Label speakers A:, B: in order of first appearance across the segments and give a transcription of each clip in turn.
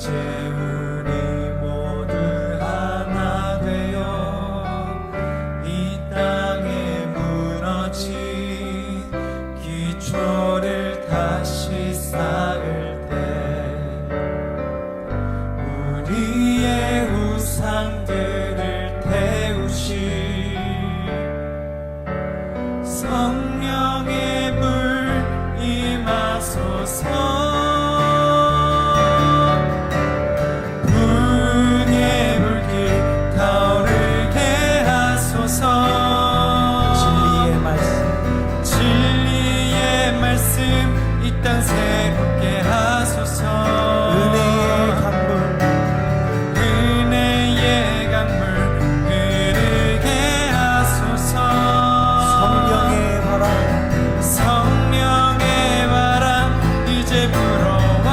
A: 이제 우리 모두 하나 되어 이 땅에 무너진 기초를 다시 쌓을 때 우리의 우상들을 태우시 성령의 불 임하소서. 분의 불길 타오르게 하소서. 진리의 말씀 이 땅 새롭게 하소서. 은혜의 강물 흐르게 하소서. 성령의 바람 이제 불어와.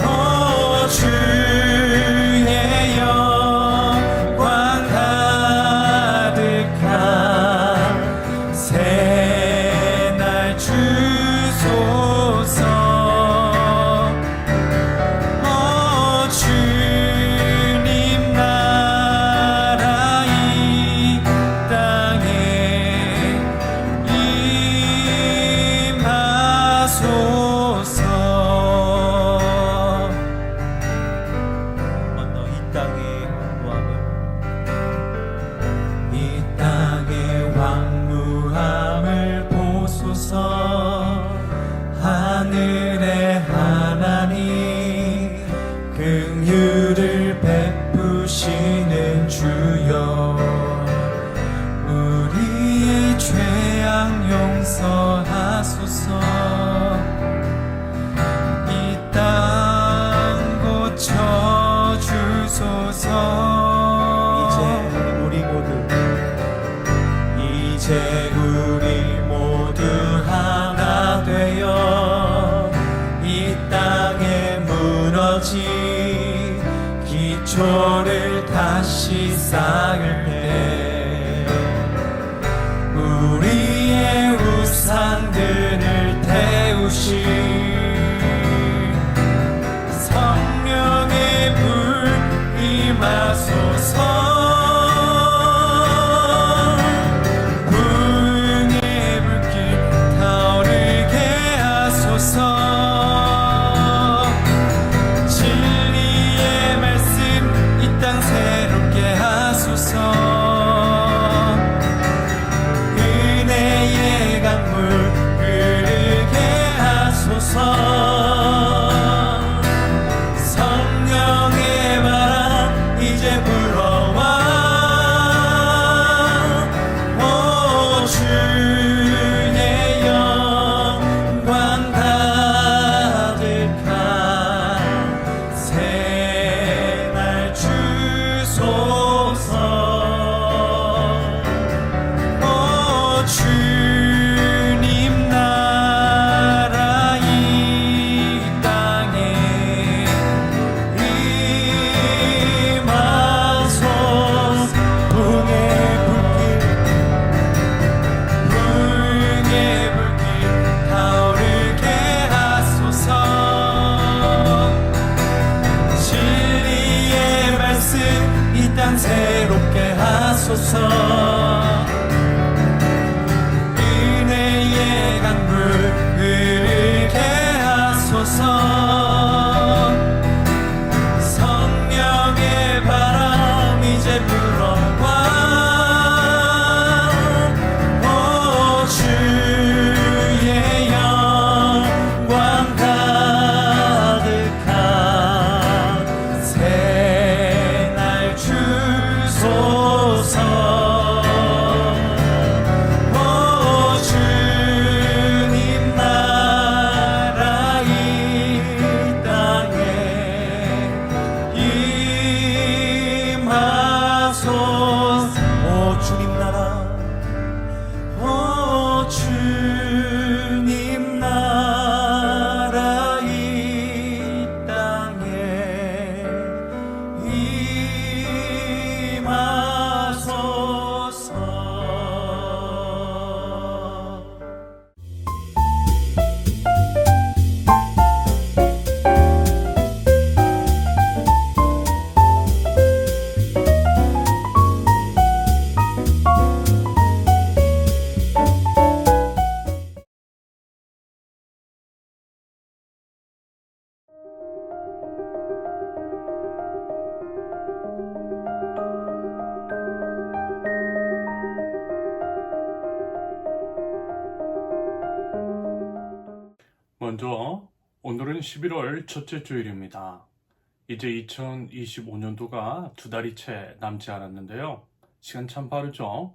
A: 오 주의 영광 가득한 새날 주소서. 오 주님 나라 이 땅에 임하소서. 이 땅의 왕무함을 보소서. 하늘의 하나님 긍휼을 베푸시는 주여 우리의 죄악 용서하소서. 이 땅 고쳐주소서. 이제 우리 모두 하나 되어 이 땅에 무너진 기초를 다시 쌓을 때 우리의 우상들을 태우시 성령의 불 임하소서. 진리의 말씀 이 땅 새롭게 하소서. 은혜의 강물 흐르게 하소서. 성령의 바람 이제 불어와. 오 주의 영광 가득한 새날 주소서. 오 주님 나라 이 땅에 임하소서. 분의 불길 타오르게 하소서. 진리의 말씀 이 땅 새롭게 하소서. 은혜의 강물 흐르게 하소서. 성령의 바람 이제 불어와. 오 주의 영광 가득한 새날 주소서.
B: 오늘은 11월 첫째 주일입니다. 이제 2025년도가 두 달이 채 남지 않았는데요. 시간 참 빠르죠?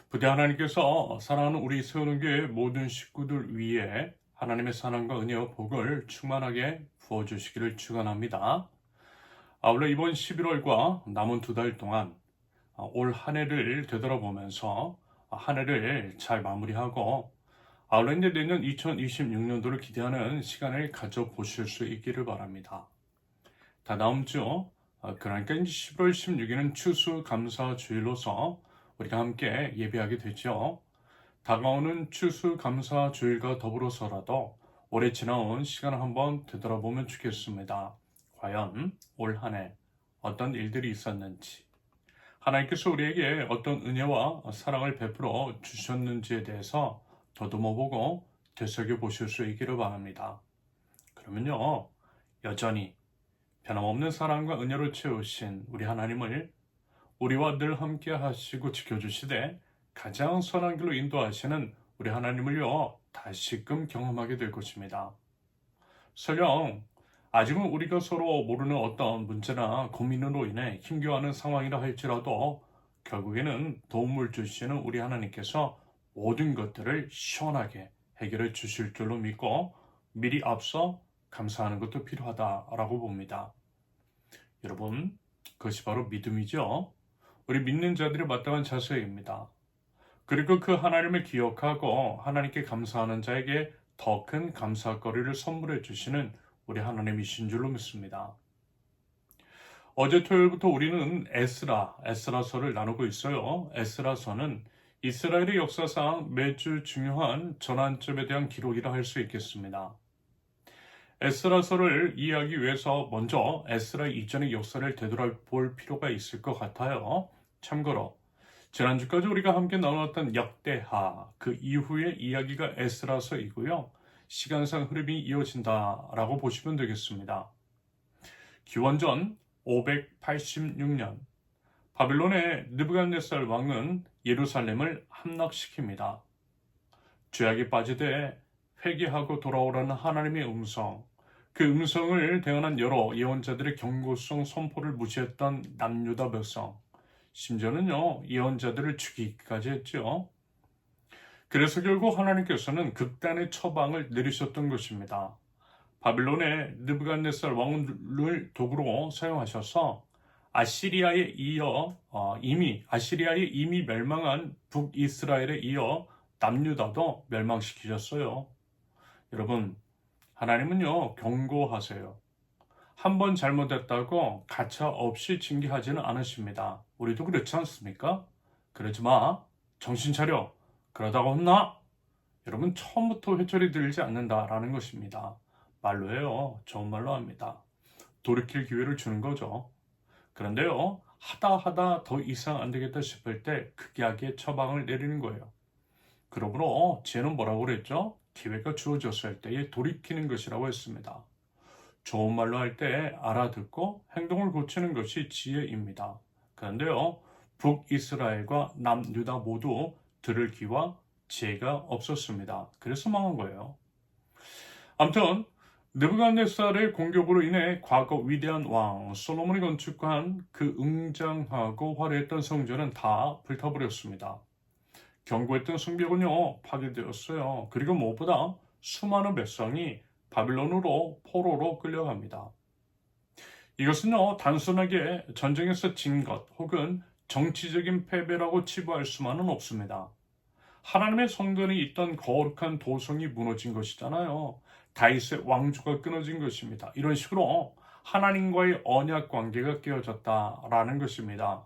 B: 부디 하나님께서 사랑하는 우리 세우는교회 모든 식구들 위에 하나님의 사랑과 은혜와 복을 충만하게 부어주시기를 축원합니다. 아울러 이번 11월과 남은 두 달 동안 올 한 해를 되돌아보면서 한 해를 잘 마무리하고 아울러 이제 내년 2026년도를 기대하는 시간을 가져보실 수 있기를 바랍니다. 다 다음 주, 그러니까 이제 11월 16일은 추수감사주일로서 우리가 함께 예배하게 되죠. 다가오는 추수감사주일과 더불어서라도 올해 지나온 시간을 한번 되돌아보면 좋겠습니다. 과연 올 한 해 어떤 일들이 있었는지, 하나님께서 우리에게 어떤 은혜와 사랑을 베풀어 주셨는지에 대해서 더듬어보고 되새겨보실 수 있기를 바랍니다. 그러면요, 여전히 변함없는 사랑과 은혜로 채우신 우리 하나님을 우리와 늘 함께 하시고 지켜주시되 가장 선한 길로 인도하시는 우리 하나님을요, 다시금 경험하게 될 것입니다. 설령 아직은 우리가 서로 모르는 어떤 문제나 고민으로 인해 힘겨워하는 상황이라 할지라도 결국에는 도움을 주시는 우리 하나님께서 모든 것들을 시원하게 해결해 주실 줄로 믿고 미리 앞서 감사하는 것도 필요하다라고 봅니다. 여러분, 그것이 바로 믿음이죠. 우리 믿는 자들이 마땅한 자세입니다. 그리고 그 하나님을 기억하고 하나님께 감사하는 자에게 더 큰 감사거리를 선물해 주시는 우리 하나님이신 줄로 믿습니다. 어제 토요일부터 우리는 에스라서를 나누고 있어요. 에스라서는 이스라엘의 역사상 매주 중요한 전환점에 대한 기록이라 할 수 있겠습니다. 에스라서를 이해하기 위해서 먼저 에스라 이전의 역사를 되돌아볼 필요가 있을 것 같아요. 참고로 지난주까지 우리가 함께 나눴던 역대하, 그 이후의 이야기가 에스라서이고요. 시간상 흐름이 이어진다라고 보시면 되겠습니다. 기원전 586년 바빌론의 느부갓네살 왕은 예루살렘을 함락시킵니다. 죄악에 빠지되 회개하고 돌아오라는 하나님의 음성, 그 음성을 대언한 여러 예언자들의 경고성 선포를 무시했던 남유다 백성, 심지어는요 예언자들을 죽이기까지 했죠. 그래서 결국 하나님께서는 극단의 처방을 내리셨던 것입니다. 바빌론의 느부갓네살 왕을 도구로 사용하셔서 아시리아에 이미 멸망한 북이스라엘에 이어 남유다도 멸망시키셨어요. 여러분, 하나님은요 경고하세요. 한 번 잘못했다고 가차 없이 징계하지는 않으십니다. 우리도 그렇지 않습니까? 그러지 마, 정신 차려, 그러다가 혼나. 여러분, 처음부터 회초리 들지 않는다라는 것입니다. 말로예요. 좋은 말로 합니다. 돌이킬 기회를 주는 거죠. 그런데요, 하다 더 이상 안 되겠다 싶을 때 극약의 처방을 내리는 거예요. 그러므로 쟤는 뭐라고 그랬죠? 기회가 주어졌을 때에 돌이키는 것이라고 했습니다. 좋은 말로 할 때 알아듣고 행동을 고치는 것이 지혜입니다. 그런데요, 북이스라엘과 남유다 모두 들을 귀와 지혜가 없었습니다. 그래서 망한 거예요. 아무튼 느부갓네살의 공격으로 인해 과거 위대한 왕 솔로몬이 건축한 그 웅장하고 화려했던 성전은 다 불타버렸습니다. 견고했던 성벽은요 파괴되었어요. 그리고 무엇보다 수많은 백성이 바빌론으로 포로로 끌려갑니다. 이것은요 단순하게 전쟁에서 진 것 혹은 정치적인 패배라고 치부할 수만은 없습니다. 하나님의 성전에 있던 거룩한 도성이 무너진 것이잖아요. 다윗의 왕조가 끊어진 것입니다. 이런 식으로 하나님과의 언약 관계가 깨어졌다라는 것입니다.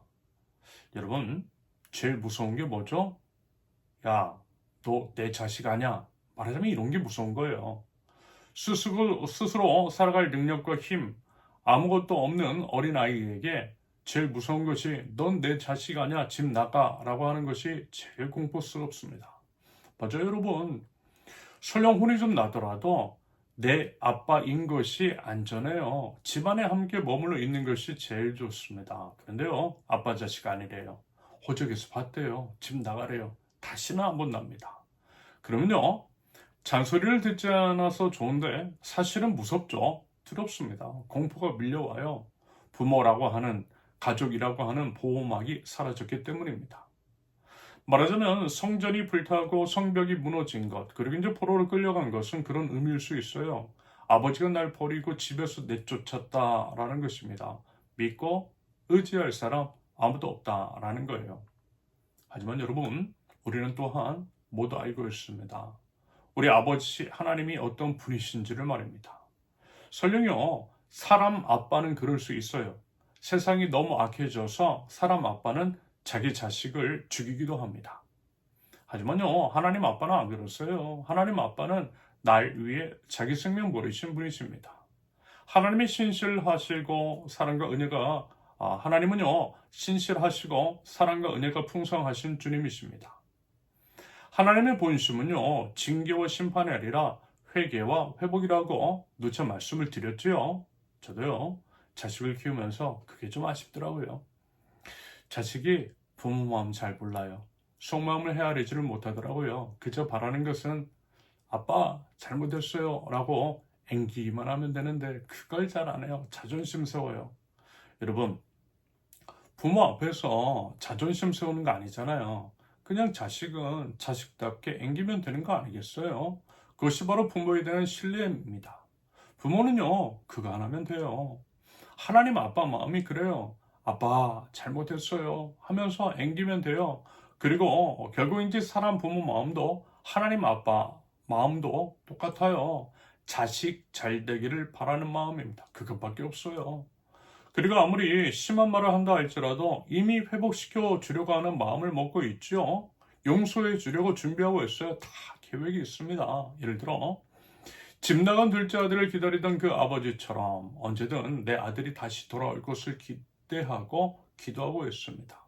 B: 여러분, 제일 무서운 게 뭐죠? 야, 너 내 자식 아냐? 말하자면 이런 게 무서운 거예요. 스스로 살아갈 능력과 힘, 아무것도 없는 어린아이에게 제일 무서운 것이 넌 내 자식 아냐? 집 나가 라고 하는 것이 제일 공포스럽습니다. 맞아요, 여러분. 설령 혼이 좀 나더라도 내 아빠인 것이 안전해요. 집안에 함께 머물러 있는 것이 제일 좋습니다. 그런데요, 아빠 자식 아니래요. 호적에서 봤대요. 집 나가래요. 다시는 안 본답니다. 그러면요, 잔소리를 듣지 않아서 좋은데 사실은 무섭죠. 두렵습니다. 공포가 밀려와요. 부모라고 하는, 가족이라고 하는 보호막이 사라졌기 때문입니다. 말하자면 성전이 불타고 성벽이 무너진 것, 그리고 이제 포로로 끌려간 것은 그런 의미일 수 있어요. 아버지가 날 버리고 집에서 내쫓았다라는 것입니다. 믿고 의지할 사람 아무도 없다라는 거예요. 하지만 여러분, 우리는 또한 모두 알고 있습니다. 우리 아버지 하나님이 어떤 분이신지를 말입니다. 설령요, 사람 아빠는 그럴 수 있어요. 세상이 너무 악해져서 사람 아빠는 자기 자식을 죽이기도 합니다. 하지만요, 하나님 아빠는 안 그랬어요. 하나님 아빠는 날 위해 자기 생명 버리신 분이십니다. 하나님이 신실하시고 사랑과 은혜가 하나님은요, 신실하시고 사랑과 은혜가 풍성하신 주님이십니다. 하나님의 본심은요, 징계와 심판이 아니라 회개와 회복이라고 누차 말씀을 드렸지요. 저도요, 자식을 키우면서 그게 좀 아쉽더라고요. 자식이 부모 마음 잘 몰라요. 속마음을 헤아리지를 못하더라고요. 그저 바라는 것은 아빠 잘못했어요 라고 앵기기만 하면 되는데 그걸 잘 안 해요. 자존심 세워요. 여러분, 부모 앞에서 자존심 세우는 거 아니잖아요. 그냥 자식은 자식답게 앵기면 되는 거 아니겠어요? 그것이 바로 부모에 대한 신뢰입니다. 부모는요, 그거 안 하면 돼요. 하나님 아빠 마음이 그래요. 아빠 잘못했어요 하면서 앵기면 돼요. 그리고 결국 이제 사람 부모 마음도 하나님 아빠 마음도 똑같아요. 자식 잘 되기를 바라는 마음입니다. 그것밖에 없어요. 그리고 아무리 심한 말을 한다 할지라도 이미 회복시켜 주려고 하는 마음을 먹고 있죠. 용서해 주려고 준비하고 있어요. 다 계획이 있습니다. 예를 들어 집 나간 둘째 아들을 기다리던 그 아버지처럼 언제든 내 아들이 다시 돌아올 것을 기대하고 기도하고 있습니다.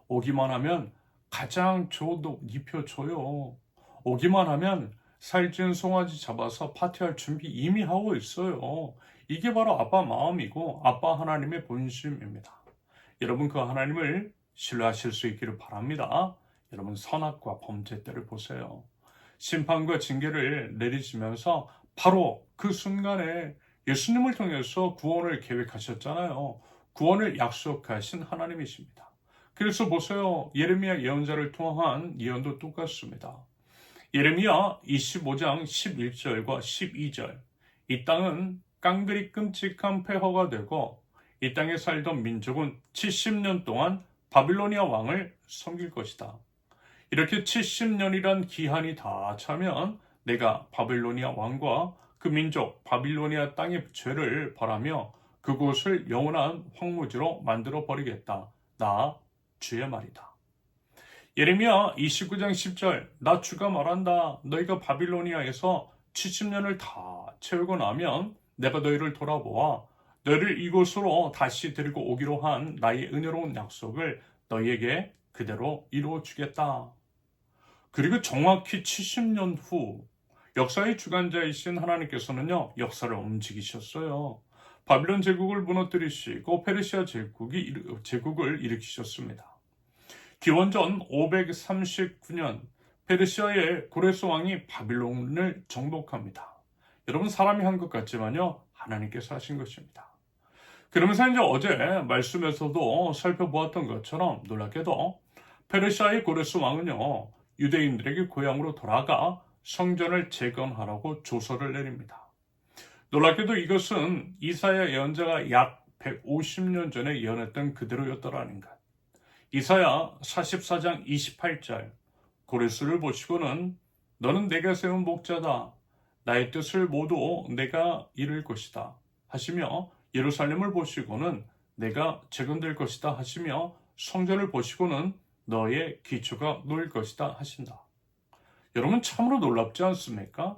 B: 오기만 하면 가장 좋은 옷 입혀줘요. 오기만 하면 살찐 송아지 잡아서 파티할 준비 이미 하고 있어요. 이게 바로 아빠 마음이고 아빠 하나님의 본심입니다. 여러분 그 하나님을 신뢰하실 수 있기를 바랍니다. 여러분 선악과 범죄 때를 보세요. 심판과 징계를 내리시면서 바로 그 순간에 예수님을 통해서 구원을 계획하셨잖아요. 구원을 약속하신 하나님이십니다. 그래서 보세요. 예레미야 예언자를 통한 예언도 똑같습니다. 예레미야 25장 11절과 12절. 이 땅은 깡그리 끔찍한 폐허가 되고 이 땅에 살던 민족은 70년 동안 바빌로니아 왕을 섬길 것이다. 이렇게 70년이란 기한이 다 차면 내가 바빌로니아 왕과 그 민족 바빌로니아 땅의 죄를 벌하며 그곳을 영원한 황무지로 만들어 버리겠다. 나 주의 말이다. 예레미야 29장 10절 나 주가 말한다. 너희가 바빌로니아에서 70년을 다 채우고 나면 내가 너희를 돌아보아 너희를 이곳으로 다시 데리고 오기로 한 나의 은혜로운 약속을 너희에게 그대로 이루어 주겠다. 그리고 정확히 70년 후 역사의 주관자이신 하나님께서는요, 역사를 움직이셨어요. 바빌론 제국을 무너뜨리시고 페르시아 제국을 일으키셨습니다. 기원전 539년 페르시아의 고레스 왕이 바빌론을 정복합니다. 여러분 사람이 한 것 같지만요, 하나님께서 하신 것입니다. 그러면서 이제 어제 말씀에서도 살펴보았던 것처럼 놀랍게도 페르시아의 고레스 왕은요, 유대인들에게 고향으로 돌아가 성전을 재건하라고 조서를 내립니다. 놀랍게도 이것은 이사야 예언자가 약 150년 전에 예언했던 그대로였더라는 것. 이사야 44장 28절 고레스를 보시고는 너는 내가 세운 목자다. 나의 뜻을 모두 내가 이룰 것이다 하시며 예루살렘을 보시고는 내가 재건될 것이다 하시며 성전을 보시고는 너의 기초가 놓일 것이다 하신다. 여러분 참으로 놀랍지 않습니까?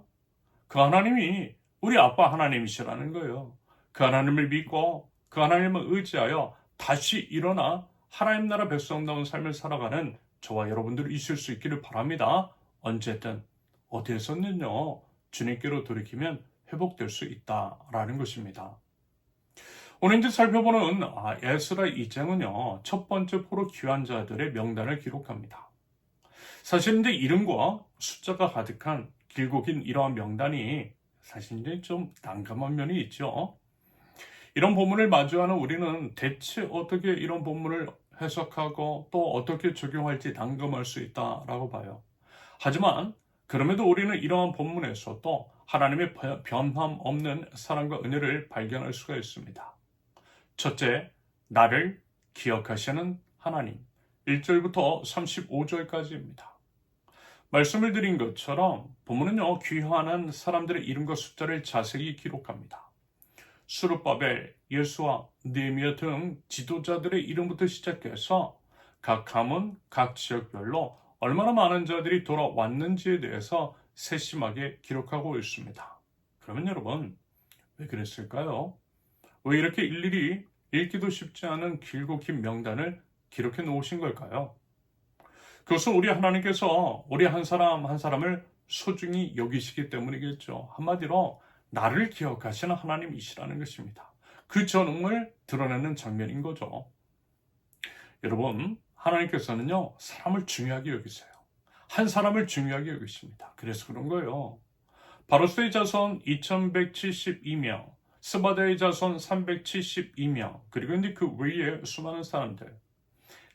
B: 그 하나님이 우리 아빠 하나님이시라는 거예요. 그 하나님을 믿고 그 하나님을 의지하여 다시 일어나 하나님 나라 백성다운 삶을 살아가는 저와 여러분들이 있을 수 있기를 바랍니다. 언제든 어디에서는요 주님께로 돌이키면 회복될 수 있다라는 것입니다. 오늘 이제 살펴보는 에스라 2장은요 첫 번째 포로 귀환 자들의 명단을 기록합니다. 사실 이제 이름과 숫자가 가득한 길고 긴 이러한 명단이 사실 이제 좀 난감한 면이 있죠. 이런 본문을 마주하는 우리는 대체 어떻게 이런 본문을 해석하고 또 어떻게 적용할지 난감할 수 있다라고 봐요. 하지만 그럼에도 우리는 이러한 본문에서도 하나님의 변함없는 사랑과 은혜를 발견할 수가 있습니다. 첫째, 나를 기억하시는 하나님. 1절부터 35절까지입니다. 말씀을 드린 것처럼 본문은요, 귀환한 사람들의 이름과 숫자를 자세히 기록합니다. 수르바벨, 예수와 느헤미야 등 지도자들의 이름부터 시작해서 각 가문, 각 지역별로 얼마나 많은 자들이 돌아왔는지에 대해서 세심하게 기록하고 있습니다. 그러면 여러분, 왜 그랬을까요? 왜 이렇게 일일이 읽기도 쉽지 않은 길고 긴 명단을 기록해 놓으신 걸까요? 그것은 우리 하나님께서 우리 한 사람 한 사람을 소중히 여기시기 때문이겠죠. 한마디로 나를 기억하시는 하나님이시라는 것입니다. 그 전응을 드러내는 장면인 거죠. 여러분, 하나님께서는요, 사람을 중요하게 여기세요. 한 사람을 중요하게 여기십니다. 그래서 그런 거예요. 바로스의 자손 2172명, 스바다의 자손 372명, 그리고 이제 그 외에 수많은 사람들.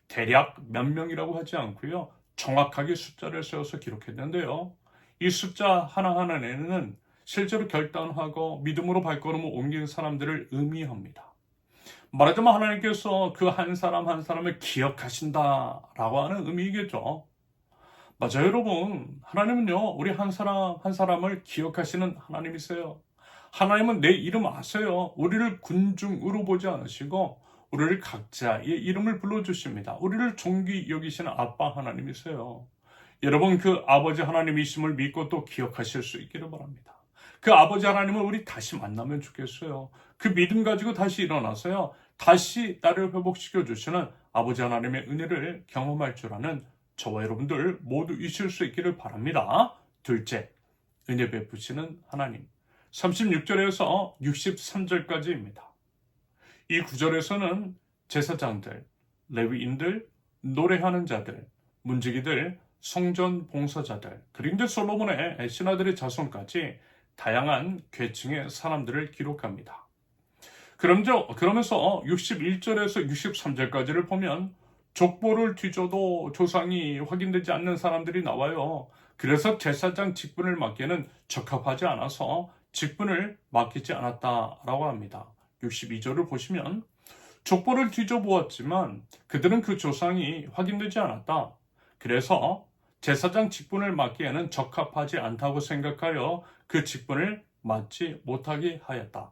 B: 대략 몇 명이라고 하지 않고요. 정확하게 숫자를 세워서 기록했는데요. 이 숫자 하나하나에는 실제로 결단하고 믿음으로 발걸음을 옮긴 사람들을 의미합니다. 말하자면 하나님께서 그 한 사람 한 사람을 기억하신다라고 하는 의미이겠죠. 맞아요, 여러분. 하나님은요, 우리 한 사람 한 사람을 기억하시는 하나님이세요. 하나님은 내 이름 아세요. 우리를 군중으로 보지 않으시고 우리를 각자의 이름을 불러주십니다. 우리를 존귀 여기시는 아빠 하나님이세요. 여러분, 그 아버지 하나님이심을 믿고 또 기억하실 수 있기를 바랍니다. 그 아버지 하나님을 우리 다시 만나면 좋겠어요. 그 믿음 가지고 다시 일어나서요, 다시 나를 회복시켜 주시는 아버지 하나님의 은혜를 경험할 줄 아는 저와 여러분들 모두 있을 수 있기를 바랍니다. 둘째, 은혜 베푸시는 하나님. 36절에서 63절까지입니다. 이 구절에서는 제사장들, 레위인들, 노래하는 자들, 문지기들, 성전 봉사자들, 그리고 이제 솔로몬의 신하들의 자손까지 다양한 계층의 사람들을 기록합니다. 그러면서 61절에서 63절까지를 보면 족보를 뒤져도 조상이 확인되지 않는 사람들이 나와요. 그래서 제사장 직분을 맡기에는 적합하지 않아서 직분을 맡기지 않았다라고 합니다. 62절을 보시면 족보를 뒤져보았지만 그들은 그 조상이 확인되지 않았다. 그래서 제사장 직분을 맡기에는 적합하지 않다고 생각하여 그 직분을 맡지 못하게 하였다.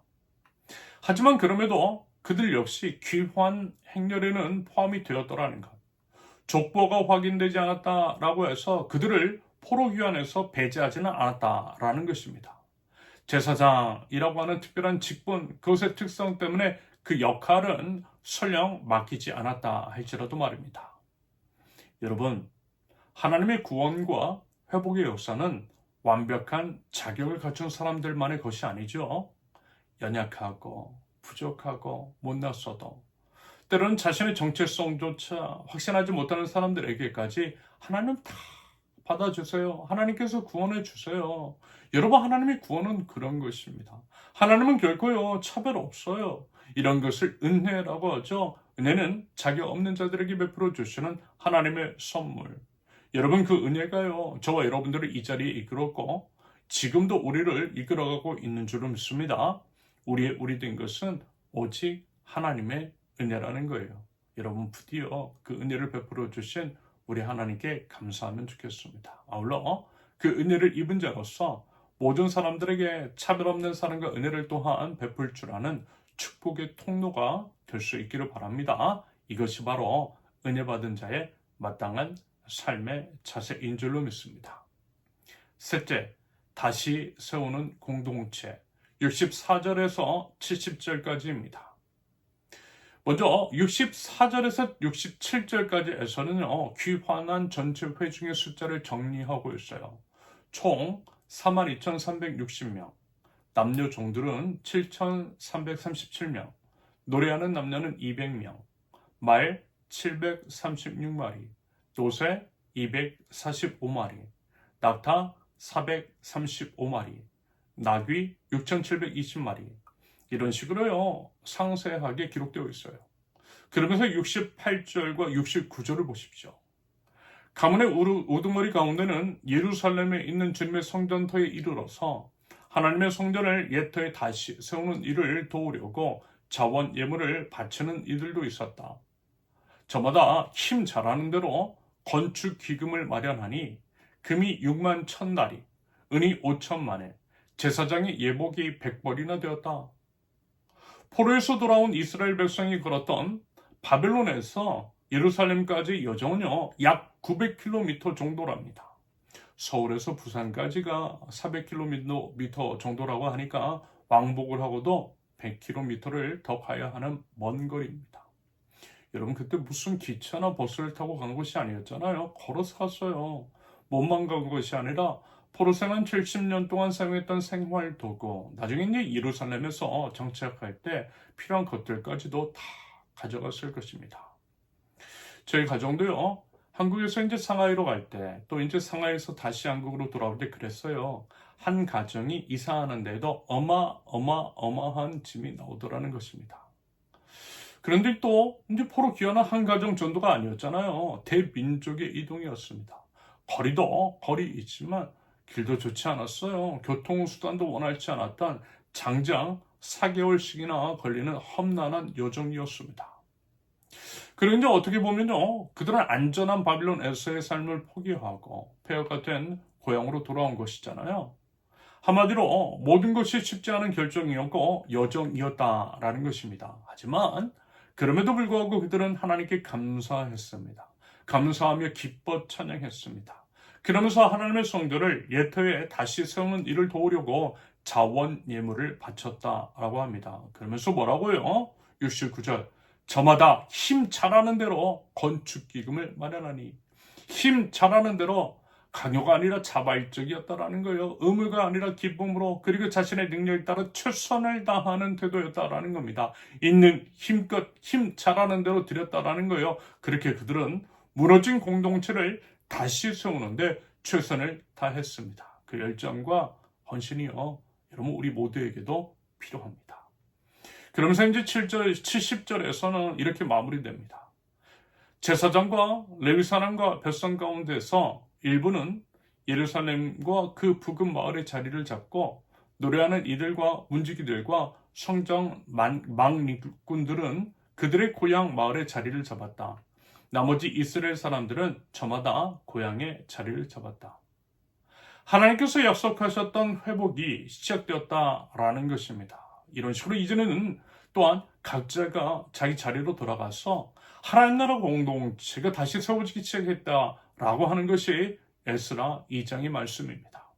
B: 하지만 그럼에도 그들 역시 귀환 행렬에는 포함이 되었더라는 것. 족보가 확인되지 않았다라고 해서 그들을 포로 귀환에서 배제하지는 않았다라는 것입니다. 제사장이라고 하는 특별한 직분, 그것의 특성 때문에 그 역할은 설령 맡기지 않았다 할지라도 말입니다. 여러분, 하나님의 구원과 회복의 역사는 완벽한 자격을 갖춘 사람들만의 것이 아니죠. 연약하고 부족하고 못났어도 때로는 자신의 정체성조차 확신하지 못하는 사람들에게까지 하나님 다 받아주세요. 하나님께서 구원해 주세요. 여러분, 하나님의 구원은 그런 것입니다. 하나님은 결코요, 차별 없어요. 이런 것을 은혜라고 하죠. 은혜는 자격 없는 자들에게 베풀어 주시는 하나님의 선물. 여러분, 그 은혜가요, 저와 여러분들을 이 자리에 이끌었고 지금도 우리를 이끌어가고 있는 줄을 믿습니다. 우리 된 것은 오직 하나님의 은혜라는 거예요. 여러분, 부디어 그 은혜를 베풀어 주신 우리 하나님께 감사하면 좋겠습니다. 아울러 그 은혜를 입은 자로서 모든 사람들에게 차별 없는 사랑과 은혜를 또한 베풀 줄 아는 축복의 통로가 될 수 있기를 바랍니다. 이것이 바로 은혜 받은 자의 마땅한 삶의 자세인 줄로 믿습니다. 셋째, 다시 세우는 공동체. 64절에서 70절까지입니다. 먼저 64절에서 67절까지에서는요, 귀환한 전체 회중의 숫자를 정리하고 있어요. 총 42,360명, 남녀 종들은 7,337명, 노래하는 남녀는 200명, 말 736마리, 노새 245마리, 낙타 435마리, 나귀 6,720마리, 이런 식으로요, 상세하게 기록되어 있어요. 그러면서 68절과 69절을 보십시오. 가문의 우두머리 가운데는 예루살렘에 있는 주님의 성전터에 이르러서 하나님의 성전을 옛터에 다시 세우는 일을 도우려고 자원 예물을 바치는 이들도 있었다. 저마다 힘 잘하는 대로 건축 기금을 마련하니 금이 6만 1,000나리, 은이 5천만에, 제사장의 예복이 100벌이나 되었다. 포로에서 돌아온 이스라엘 백성이 걸었던 바벨론에서 예루살렘까지 여정은요, 약 900km 정도랍니다. 서울에서 부산까지가 400km 정도라고 하니까 왕복을 하고도 100km를 더 가야 하는 먼 거리입니다. 여러분, 그때 무슨 기차나 버스를 타고 간 것이 아니었잖아요. 걸어서 갔어요. 몸만 간 것이 아니라 포로생활 70년 동안 사용했던 생활도구, 나중에 이제 예루살렘에서 정착할 때 필요한 것들까지도 다 가져갔을 것입니다. 저희 가정도요, 한국에서 이제 상하이로 갈 때, 또 이제 상하이에서 다시 한국으로 돌아올 때 그랬어요. 한 가정이 이사하는데도 어마어마한 짐이 나오더라는 것입니다. 그런데 또 이제 포로 귀환한 한 가정 정도가 아니었잖아요. 대민족의 이동이었습니다. 거리도 거리이지만 길도 좋지 않았어요. 교통수단도 원활치 않았던 장장 4개월씩이나 걸리는 험난한 여정이었습니다. 그리고 이제 어떻게 보면요, 그들은 안전한 바빌론에서의 삶을 포기하고 폐허가 된 고향으로 돌아온 것이잖아요. 한마디로 모든 것이 쉽지 않은 결정이었고 여정이었다라는 것입니다. 하지만 그럼에도 불구하고 그들은 하나님께 감사했습니다. 감사하며 기뻐 찬양했습니다. 그러면서 하나님의 성도를 옛터에 다시 세우는 일을 도우려고 자원 예물을 바쳤다라고 합니다. 그러면서 뭐라고요? 69절, 저마다 힘 잘하는 대로 건축 기금을 마련하니, 힘 잘하는 대로 강요가 아니라 자발적이었다라는 거예요. 의무가 아니라 기쁨으로, 그리고 자신의 능력에 따라 최선을 다하는 태도였다라는 겁니다. 있는 힘껏 힘 잘하는 대로 드렸다라는 거예요. 그렇게 그들은 무너진 공동체를 다시 세우는데 최선을 다했습니다. 그 열정과 헌신이요, 여러분 우리 모두에게도 필요합니다. 그러면서 이제 70절에서는 이렇게 마무리됩니다. 제사장과 레위사람과 백성 가운데서 일부는 예루살렘과 그 부근 마을의 자리를 잡고 노래하는 이들과 문지기들과 성전 망리꾼들은 그들의 고향 마을의 자리를 잡았다. 나머지 이스라엘 사람들은 저마다 고향의 자리를 잡았다. 하나님께서 약속하셨던 회복이 시작되었다라는 것입니다. 이런 식으로 이제는 또한 각자가 자기 자리로 돌아가서 하나님 나라 공동체가 다시 세워지기 시작했다라고 하는 것이 에스라 2장의 말씀입니다.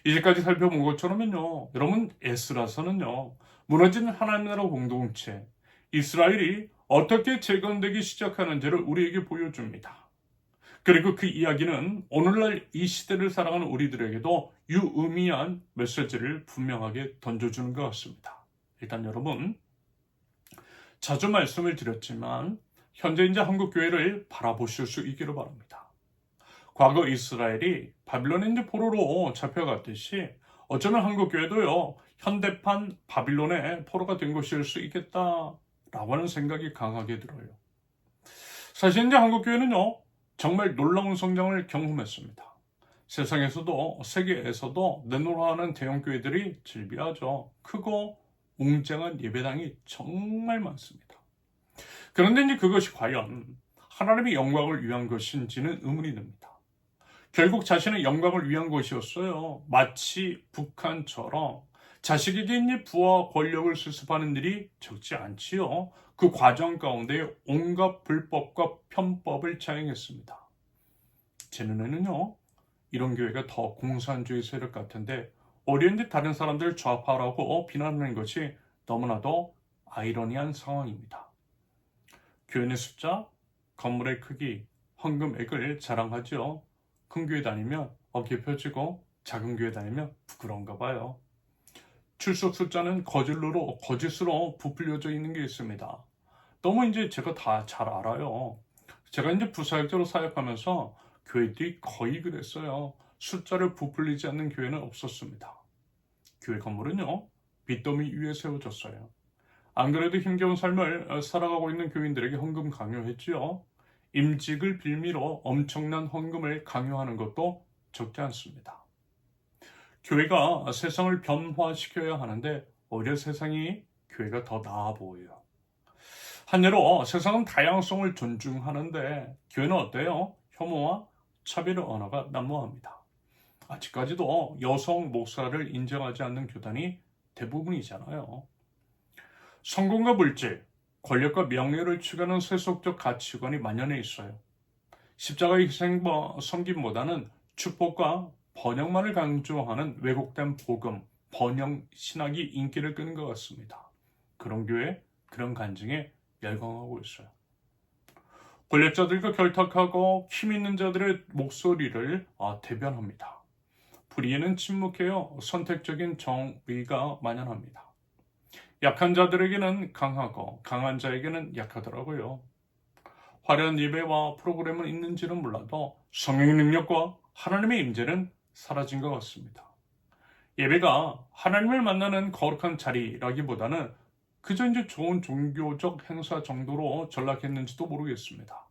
B: 이제까지 살펴본 것처럼요, 여러분, 에스라서는요, 무너진 하나님 나라 공동체, 이스라엘이 어떻게 재건되기 시작하는지를 우리에게 보여줍니다. 그리고 그 이야기는 오늘날 이 시대를 살아가는 우리들에게도 유의미한 메시지를 분명하게 던져주는 것 같습니다. 일단 여러분, 자주 말씀을 드렸지만 현재 이제 한국 교회를 바라보실 수 있기를 바랍니다. 과거 이스라엘이 바빌론의 이제 포로로 잡혀갔듯이 어쩌면 한국 교회도요, 현대판 바빌론의 포로가 된 것일 수 있겠다라고 하는 생각이 강하게 들어요. 사실 이제 한국 교회는요, 정말 놀라운 성장을 경험했습니다. 세상에서도 세계에서도 내노라하는 대형 교회들이 즐비하죠. 크고 웅장한 예배당이 정말 많습니다. 그런데 이제 그것이 과연 하나님의 영광을 위한 것인지는 의문이 듭니다. 결국 자신의 영광을 위한 것이었어요. 마치 북한처럼 자식에게 이제 부와 권력을 수습하는 일이 적지 않지요. 그 과정 가운데 온갖 불법과 편법을 자행했습니다. 제 눈에는요, 이런 교회가 더 공산주의 세력 같은데 어린데 다른 사람들을 좌파라고 비난하는 것이 너무나도 아이러니한 상황입니다. 교인의 숫자, 건물의 크기, 헌금액을 자랑하죠. 큰 교회 다니면 어깨 펴지고 작은 교회 다니면 부끄러운가 봐요. 출석 숫자는 거짓으로 부풀려져 있는 게 있습니다. 너무 이제 제가 다 잘 알아요. 제가 이제 부사역자로 사역하면서 교회들이 거의 그랬어요. 숫자를 부풀리지 않는 교회는 없었습니다. 교회 건물은요, 빚더미 위에 세워졌어요. 안 그래도 힘겨운 삶을 살아가고 있는 교인들에게 헌금 강요했지요. 임직을 빌미로 엄청난 헌금을 강요하는 것도 적지 않습니다. 교회가 세상을 변화시켜야 하는데 오히려 세상이 교회가 더 나아 보여요. 한예로 세상은 다양성을 존중하는데 교회는 어때요? 혐오와 차별의 언어가 난무합니다. 아직까지도 여성 목사를 인정하지 않는 교단이 대부분이잖아요. 성공과 물질, 권력과 명예를 추구하는 세속적 가치관이 만연해 있어요. 십자가의 희생과 섬김보다는 축복과 번영만을 강조하는 왜곡된 복음, 번영 신학이 인기를 끄는 것 같습니다. 그런 교회, 그런 간증에 열광하고 있어요. 권력자들과 결탁하고 힘 있는 자들의 목소리를 대변합니다. 불의에는 침묵해요. 선택적인 정의가 만연합니다. 약한 자들에게는 강하고 강한 자에게는 약하더라고요. 화려한 예배와 프로그램은 있는지는 몰라도 성령의 능력과 하나님의 임재는 사라진 것 같습니다. 예배가 하나님을 만나는 거룩한 자리라기보다는 그저 이제 좋은 종교적 행사 정도로 전락했는지도 모르겠습니다.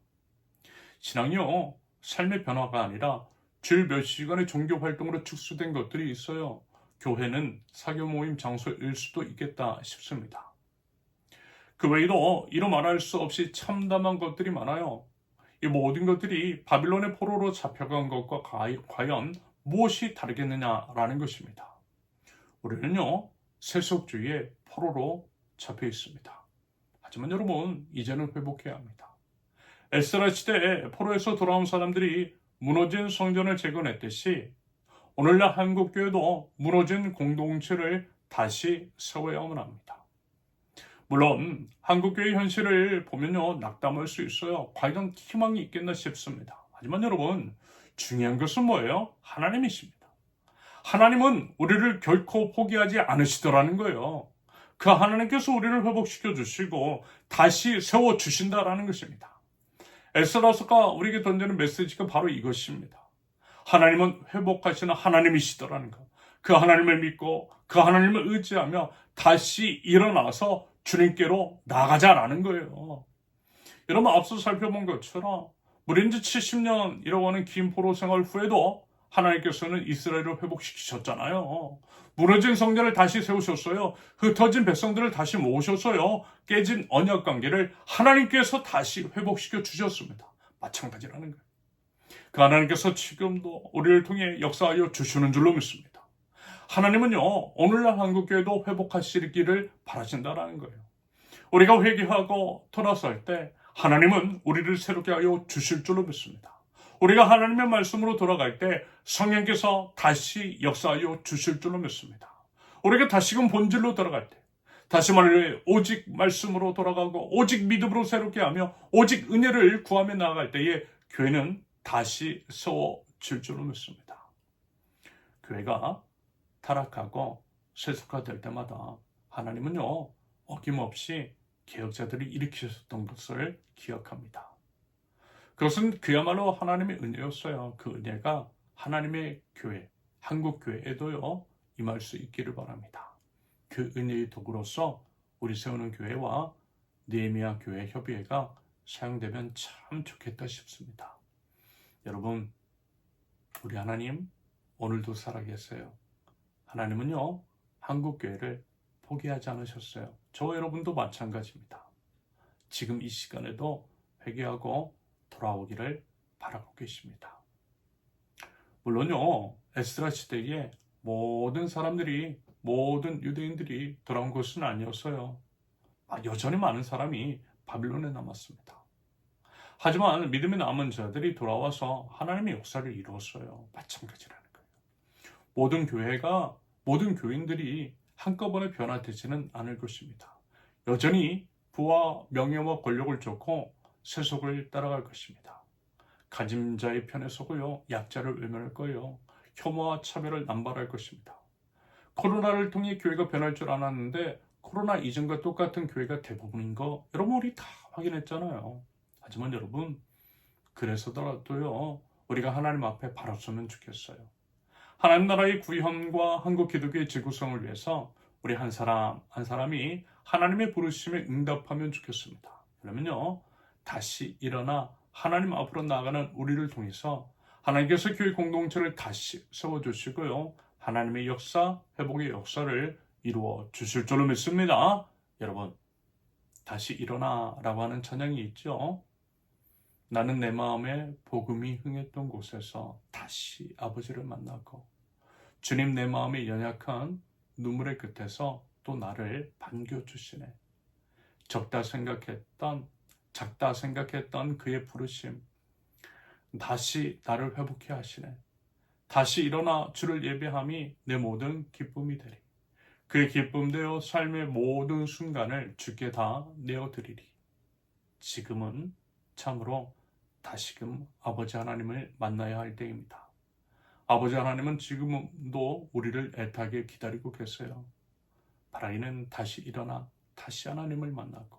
B: 신앙이요, 삶의 변화가 아니라 주일 몇 시간의 종교 활동으로 축소된 것들이 있어요. 교회는 사교 모임 장소일 수도 있겠다 싶습니다. 그 외에도 이루 말할 수 없이 참담한 것들이 많아요. 이 모든 것들이 바빌론의 포로로 잡혀간 것과 과연 무엇이 다르겠느냐라는 것입니다. 우리는요, 세속주의의 포로로 잡혀 있습니다. 하지만 여러분, 이제는 회복해야 합니다. 에스라 시대에 포로에서 돌아온 사람들이 무너진 성전을 재건했듯이 오늘날 한국교회도 무너진 공동체를 다시 세워야만 합니다. 물론 한국교회 현실을 보면요, 낙담할 수 있어요. 과연 희망이 있겠나 싶습니다. 하지만 여러분, 중요한 것은 뭐예요? 하나님이십니다. 하나님은 우리를 결코 포기하지 않으시더라는 거예요. 그 하나님께서 우리를 회복시켜 주시고 다시 세워 주신다라는 것입니다. 에스라서가 우리에게 던지는 메시지가 바로 이것입니다. 하나님은 회복하시는 하나님이시더라는 것. 그 하나님을 믿고 그 하나님을 의지하며 다시 일어나서 주님께로 나가자라는 거예요. 여러분, 앞서 살펴본 것처럼 무린지 70년 이라고 긴 포로 생활 후에도 하나님께서는 이스라엘을 회복시키셨잖아요. 무너진 성전을 다시 세우셨어요. 흩어진 백성들을 다시 모으셨어요. 깨진 언약 관계를 하나님께서 다시 회복시켜 주셨습니다. 마찬가지라는 거예요. 그 하나님께서 지금도 우리를 통해 역사하여 주시는 줄로 믿습니다. 하나님은요, 오늘날 한국교회도 회복하시기를 바라신다는 거예요. 우리가 회개하고 돌아설 때 하나님은 우리를 새롭게 하여 주실 줄로 믿습니다. 우리가 하나님의 말씀으로 돌아갈 때 성령께서 다시 역사하여 주실 줄로 믿습니다. 우리가 다시금 본질로 돌아갈 때, 다시 말해 오직 말씀으로 돌아가고 오직 믿음으로 새롭게 하며 오직 은혜를 구하며 나아갈 때에 교회는 다시 세워질 줄로 믿습니다. 교회가 타락하고 세속화될 때마다 하나님은요, 어김없이 개혁자들이 일으키셨던 것을 기억합니다. 그것은 그야말로 하나님의 은혜였어요. 그 은혜가 하나님의 교회, 한국교회에도요, 임할 수 있기를 바랍니다. 그 은혜의 도구로서 우리 세우는 교회와 느헤미야 교회 협의회가 사용되면 참 좋겠다 싶습니다. 여러분, 우리 하나님 오늘도 살아계세요. 하나님은요, 한국교회를 포기하지 않으셨어요. 저와 여러분도 마찬가지입니다. 지금 이 시간에도 회개하고 돌아오기를 바라고 계십니다. 물론요, 에스라 시대에 모든 사람들이, 모든 유대인들이 돌아온 것은 아니었어요. 여전히 많은 사람이 바빌론에 남았습니다. 하지만 믿음에 남은 자들이 돌아와서 하나님의 역사를 이루었어요. 마찬가지라는 거예요. 모든 교회가, 모든 교인들이 한꺼번에 변화되지는 않을 것입니다. 여전히 부와 명예와 권력을 쫓고 세속을 따라갈 것입니다. 가진 자의 편에 서고요, 약자를 외면할 거예요. 혐오와 차별을 남발할 것입니다. 코로나를 통해 교회가 변할 줄 알았는데 코로나 이전과 똑같은 교회가 대부분인 거 여러분 우리 다 확인했잖아요. 하지만 여러분, 그래서더라도요, 우리가 하나님 앞에 바라서면 좋겠어요. 하나님 나라의 구현과 한국 기독교의 재구성을 위해서 우리 한 사람 한 사람이 하나님의 부르심에 응답하면 좋겠습니다. 그러면요, 다시 일어나 하나님 앞으로 나아가는 우리를 통해서 하나님께서 교회 공동체를 다시 세워주시고요, 하나님의 역사, 회복의 역사를 이루어 주실 줄로 믿습니다. 여러분, 다시 일어나 라고 하는 찬양이 있죠. 나는 내 마음에 복음이 흥했던 곳에서 다시 아버지를 만나고, 주님 내 마음의 연약한 눈물의 끝에서 또 나를 반겨주시네. 작다 생각했던 그의 부르심, 다시 나를 회복해 하시네. 다시 일어나 주를 예배함이 내 모든 기쁨이 되리. 그의 기쁨되어 삶의 모든 순간을 주께 다 내어드리리. 지금은 참으로 다시금 아버지 하나님을 만나야 할 때입니다. 아버지 하나님은 지금도 우리를 애타게 기다리고 계세요. 바라기는 다시 일어나 다시 하나님을 만나고,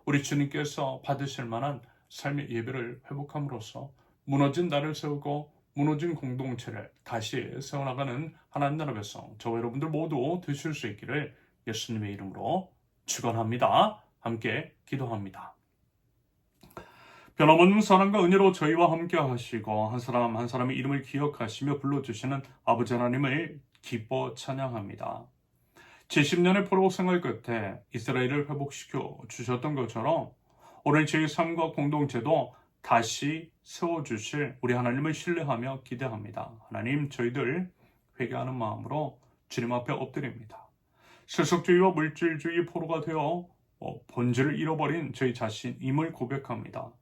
B: 우리 주님께서 받으실 만한 삶의 예배를 회복함으로써 무너진 나를 세우고 무너진 공동체를 다시 세워나가는 하나님 나라 백성, 저와 여러분들 모두 되실 수 있기를 예수님의 이름으로 축원합니다. 함께 기도합니다. 변함없는 사랑과 은혜로 저희와 함께 하시고 한 사람 한 사람의 이름을 기억하시며 불러주시는 아버지 하나님을 기뻐 찬양합니다. 70년의 포로 생활 끝에 이스라엘을 회복시켜 주셨던 것처럼 오늘 저희 삶과 공동체도 다시 세워주실 우리 하나님을 신뢰하며 기대합니다. 하나님, 저희들 회개하는 마음으로 주님 앞에 엎드립니다. 세속주의와 물질주의 포로가 되어 본질을 잃어버린 저희 자신임을 고백합니다.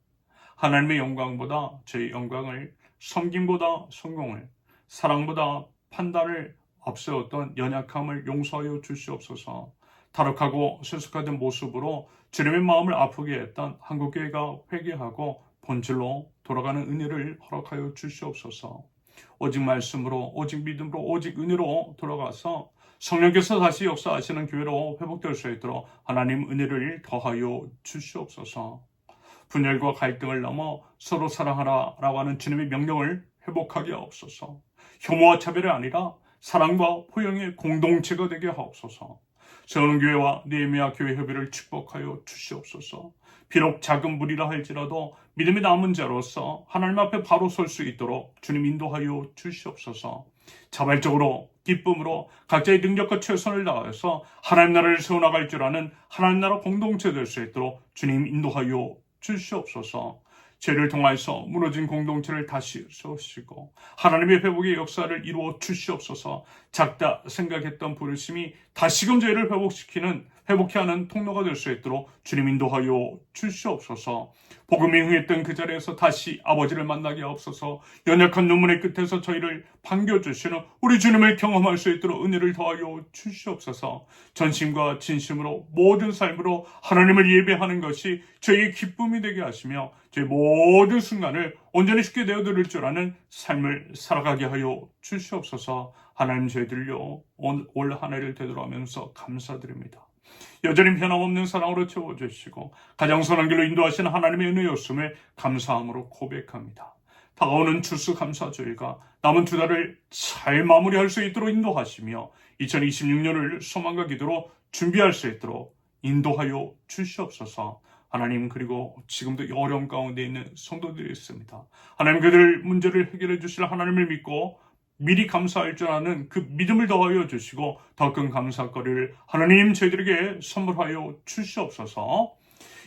B: 하나님의 영광보다 저희 영광을, 섬김보다 성공을, 사랑보다 판단을 앞세웠던 연약함을 용서하여 주시옵소서. 타락하고 세속화된 모습으로 주님의 마음을 아프게 했던 한국교회가 회개하고 본질로 돌아가는 은혜를 허락하여 주시옵소서. 오직 말씀으로, 오직 믿음으로, 오직 은혜로 돌아가서 성령께서 다시 역사하시는 교회로 회복될 수 있도록 하나님 은혜를 더하여 주시옵소서. 분열과 갈등을 넘어 서로 사랑하라 라고 하는 주님의 명령을 회복하게 하옵소서. 혐오와 차별이 아니라 사랑과 포용의 공동체가 되게 하옵소서. 세우는 교회와 느헤미야 교회 협의를 축복하여 주시옵소서. 비록 작은 무리라 할지라도 믿음의 남은 자로서 하나님 앞에 바로 설 수 있도록 주님 인도하여 주시옵소서. 자발적으로 기쁨으로 각자의 능력과 최선을 다해서 하나님 나라를 세워나갈 줄 아는 하나님 나라 공동체 될 수 있도록 주님 인도하여 주시옵소서. 죄를 통해서 무너진 공동체를 다시 세우시고 하나님의 회복의 역사를 이루어 주시옵소서. 작다 생각했던 부르심이 다시금 죄를 회복케 하는 통로가 될 수 있도록 주님 인도하여 주시옵소서. 복음이 흥했던 그 자리에서 다시 아버지를 만나게 하옵소서. 연약한 눈물의 끝에서 저희를 반겨주시는 우리 주님을 경험할 수 있도록 은혜를 더하여 주시옵소서. 전심과 진심으로 모든 삶으로 하나님을 예배하는 것이 저희의 기쁨이 되게 하시며 저희 모든 순간을 온전히 쉽게 내어드릴 줄 아는 삶을 살아가게 하여 주시옵소서. 하나님, 저희들요 올 한 해를 되돌아가면서 감사드립니다. 여전히 변함없는 사랑으로 채워주시고 가장 선한 길로 인도하시는 하나님의 은혜였음을 감사함으로 고백합니다. 다가오는 추수감사주일과 남은 두 달을 잘 마무리할 수 있도록 인도하시며 2026년을 소망과 기도로 준비할 수 있도록 인도하여 주시옵소서. 하나님, 그리고 지금도 어려움 가운데 있는 성도들이 있습니다. 하나님, 그들 문제를 해결해 주실 하나님을 믿고 미리 감사할 줄 아는 그 믿음을 더하여 주시고 더 큰 감사거리를 하나님 저희들에게 선물하여 주시옵소서.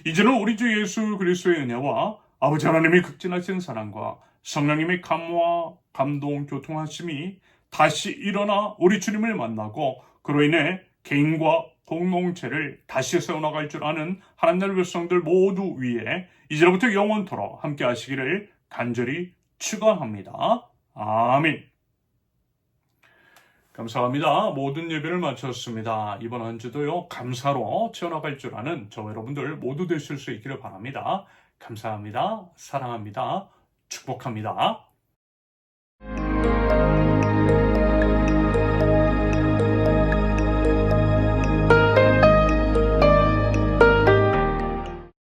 B: 이제는 우리 주 예수 그리스도의 은혜와 아버지 하나님의 극진하신 사랑과 성령님의 감화, 감동, 교통하심이 다시 일어나 우리 주님을 만나고 그로 인해 개인과 공동체를 다시 세워나갈 줄 아는 하나님 나라의 백성들 모두 위에 이제로부터 영원토록 함께 하시기를 간절히 축원합니다. 아멘. 감사합니다. 모든 예배를 마쳤습니다. 이번 한 주도요 감사로 채워나갈 줄 아는 저와 여러분들 모두 되실 수 있기를 바랍니다. 감사합니다. 사랑합니다. 축복합니다.